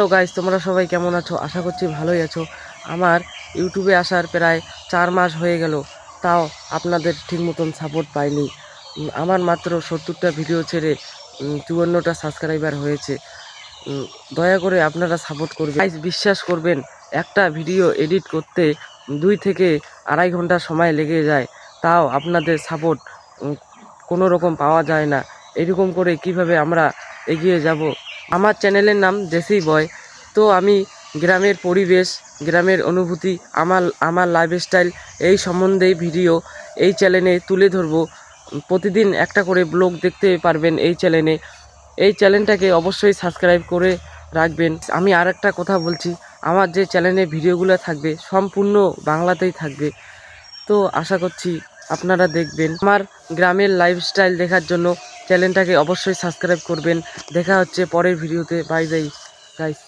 Hello guys, তোমরা সবাই কেমন আছো? আশা করছি ভালোই আছো। আমার ইউটিউবে আসার প্রায় 4 মাস হয়ে গেল, তাও আপনাদের ঠিক মতন সাপোর্ট পাইনি। আমার মাত্র 70টা ভিডিও ছেড়ে 54টা সাবস্ক্রাইবার হয়েছে। দয়া করে আপনারা সাপোর্ট করবেন গাইস। বিশ্বাস করবেন, একটা ভিডিও এডিট করতে 2 থেকে আড়াই ঘন্টা সময় লেগে যায়, তাও আপনাদের সাপোর্ট কোনো রকম পাওয়া যায় না। এরকম করে কিভাবে আমরা এগিয়ে যাব? আমার চ্যানেলের নাম দেশি বয়। তো আমি গ্রামের পরিবেশ, গ্রামের অনুভূতি, আমার লাইফস্টাইল এই সম্বন্ধেই ভিডিও এই চ্যানেলে তুলে ধরবো। প্রতিদিন একটা করে ব্লগ দেখতে পারবেন এই চ্যানেলে। এই চ্যানেলটাকে অবশ্যই সাবস্ক্রাইব করে রাখবেন। আমি আর একটা কথা বলছি, আমার যে চ্যানেলে ভিডিওগুলো থাকবে সম্পূর্ণ বাংলাতেই থাকবে। তো আশা করছি আপনারা দেখবেন। আমার গ্রামের লাইফস্টাইল দেখার জন্য চ্যানেলটাকে অবশ্যই সাবস্ক্রাইব করবেন। দেখা হচ্ছে পরের ভিডিওতে। Bye bye guys.